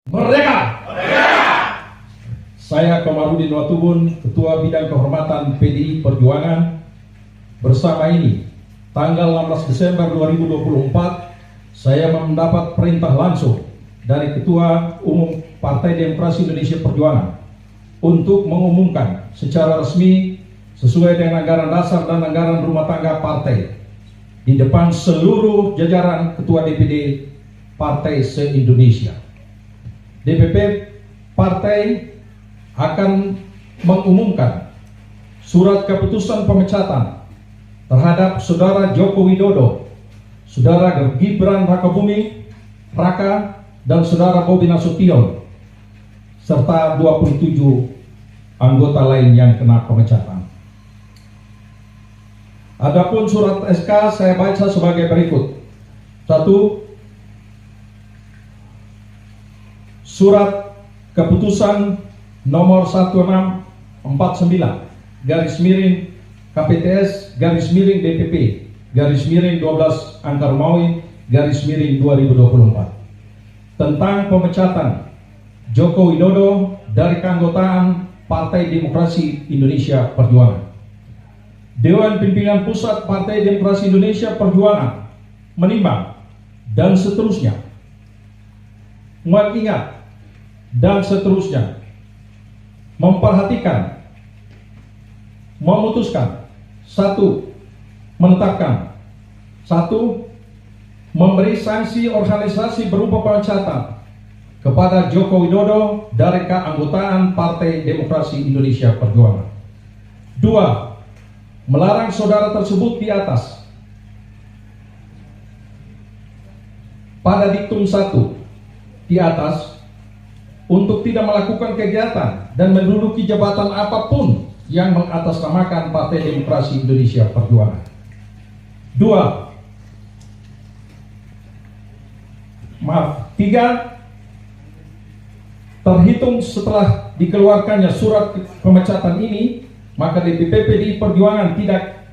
Merdeka! Merdeka! Saya Komarudin Watubun, Ketua Bidang Kehormatan PDI Perjuangan. Bersama ini, tanggal 16 Desember 2024, saya mendapat perintah langsung dari Ketua Umum Partai Demokrasi Indonesia Perjuangan untuk mengumumkan secara resmi sesuai dengan anggaran dasar dan anggaran rumah tangga partai di depan seluruh jajaran Ketua DPD Partai se-Indonesia. DPP Partai akan mengumumkan surat keputusan pemecatan terhadap Saudara Joko Widodo, Saudara Gibran Rakabuming Raka, dan Saudara Bobi Nasution, serta 27 anggota lain yang kena pemecatan. Adapun surat SK saya baca sebagai berikut. 1. Surat keputusan nomor 1649 garis miring KPTS garis miring DPP garis miring 12 Angka Romawi garis miring 2024 tentang pemecatan Joko Widodo dari keanggotaan Partai Demokrasi Indonesia Perjuangan. Dewan Pimpinan Pusat Partai Demokrasi Indonesia Perjuangan menimbang dan seterusnya, mengingat dan seterusnya, memperhatikan, memutuskan. 1. Menetapkan. 1. Memberi sanksi organisasi berupa pemecatan kepada Joko Widodo dari keanggotaan Partai Demokrasi Indonesia Perjuangan. 2. Melarang saudara tersebut di atas pada diktum 1 di atas untuk tidak melakukan kegiatan dan menduduki jabatan apapun yang mengatasnamakan Partai Demokrasi Indonesia Perjuangan. 3. Terhitung setelah dikeluarkannya surat pemecatan ini, maka DPP PDI Perjuangan tidak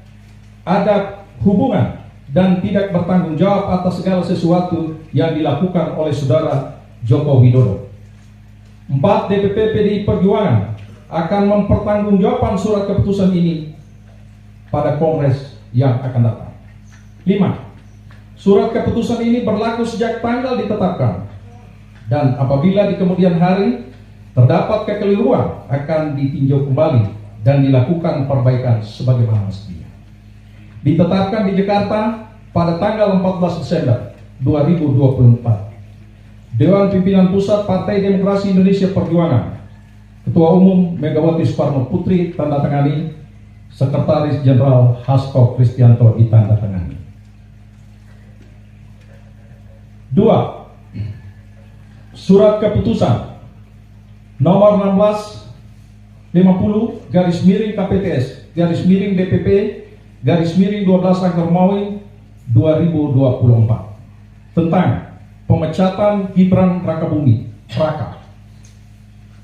ada hubungan dan tidak bertanggung jawab atas segala sesuatu yang dilakukan oleh Saudara Joko Widodo. 4. DPP PDI Perjuangan akan mempertanggungjawabkan surat keputusan ini pada Kongres yang akan datang. 5. Surat keputusan ini berlaku sejak tanggal ditetapkan, dan apabila di kemudian hari terdapat kekeliruan akan ditinjau kembali dan dilakukan perbaikan sebagaimana mestinya. Ditetapkan di Jakarta pada tanggal 14 Desember 2024. Dewan Pimpinan Pusat Partai Demokrasi Indonesia Perjuangan, Ketua Umum Megawati Soekarno Putri tanda tangani, Sekretaris Jenderal Hasto Kristianto ditanda tangani. 2. Surat keputusan nomor 1650 garis miring KPTS garis miring DPP garis miring 12 Angka Romawi 2024 tentang pemecatan Gibran Rakabuming Raka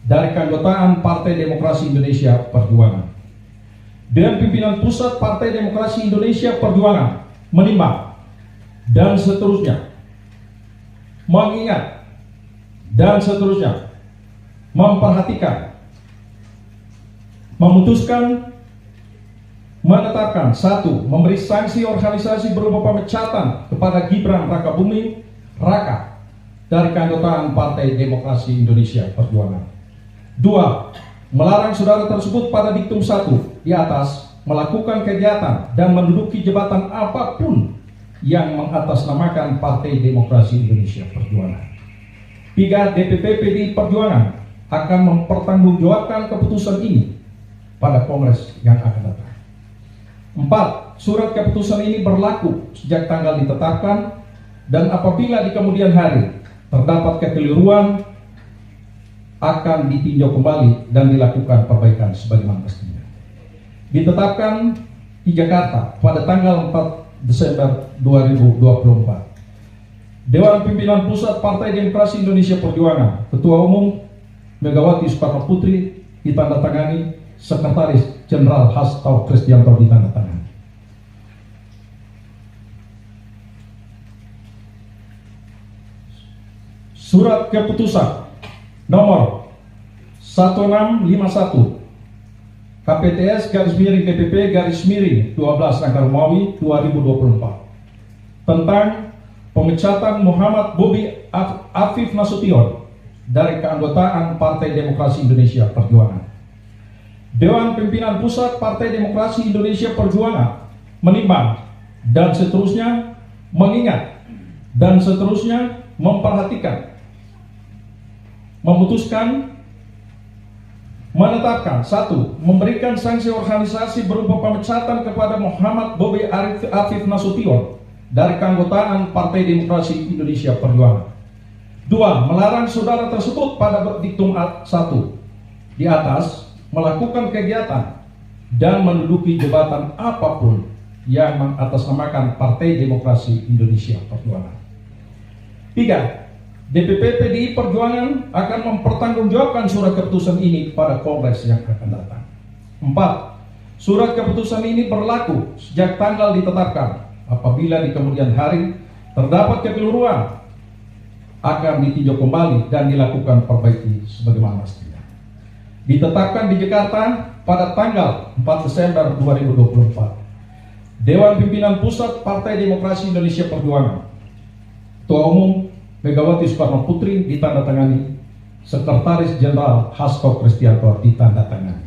dari keanggotaan Partai Demokrasi Indonesia Perjuangan. Dewan Pimpinan Pusat Partai Demokrasi Indonesia Perjuangan menimbang dan seterusnya, mengingat dan seterusnya, memperhatikan, memutuskan, menetapkan. 1. Memberi sanksi organisasi berupa pemecatan kepada Gibran Rakabuming Raka dari keanggotaan Partai Demokrasi Indonesia Perjuangan. 2. Melarang saudara tersebut pada diktum 1 di atas melakukan kegiatan dan menduduki jabatan apapun yang mengatasnamakan Partai Demokrasi Indonesia Perjuangan. 3. DPP PDI Perjuangan akan mempertanggungjawabkan keputusan ini pada Kongres yang akan datang. 4. Surat keputusan ini berlaku sejak tanggal ditetapkan, dan apabila di kemudian hari terdapat kekeliruan akan ditinjau kembali dan dilakukan perbaikan sebagaimana mestinya. Ditetapkan di Jakarta pada tanggal 4 Desember 2024. Dewan Pimpinan Pusat Partai Demokrasi Indonesia Perjuangan, Ketua Umum Megawati Soekarno Putri ditandatangani, Sekretaris Jenderal Hasto Kristianto ditandatangani. Surat keputusan nomor 1651 KPTS /DPP/12 Angka Romawi 2024 tentang pemecatan Muhammad Bobi Afif Nasution dari keanggotaan Partai Demokrasi Indonesia Perjuangan. Dewan Pimpinan Pusat Partai Demokrasi Indonesia Perjuangan menimbang dan seterusnya mengingat dan seterusnya memperhatikan, memutuskan, menetapkan: 1. Memberikan sanksi organisasi berupa pemecatan kepada Muhammad Bobi Afif Nasution dari keanggotaan Partai Demokrasi Indonesia Perjuangan. 2. Melarang saudara tersebut pada diktum 1 di atas melakukan kegiatan dan menduduki jabatan apapun yang mengatasnamakan Partai Demokrasi Indonesia Perjuangan. 3. DPP PDI Perjuangan akan mempertanggungjawabkan surat keputusan ini pada Kongres yang akan datang. 4. Surat keputusan ini berlaku sejak tanggal ditetapkan. Apabila di kemudian hari terdapat kekeliruan, akan ditinjau kembali dan dilakukan perbaiki sebagaimana mestinya. Ditetapkan di Jakarta pada tanggal 4 Desember 2024. Dewan Pimpinan Pusat Partai Demokrasi Indonesia Perjuangan, Ketua Umum Megawati Soekarno Putri ditandatangani, Sekretaris Jenderal Hasto Kristianto ditandatangani.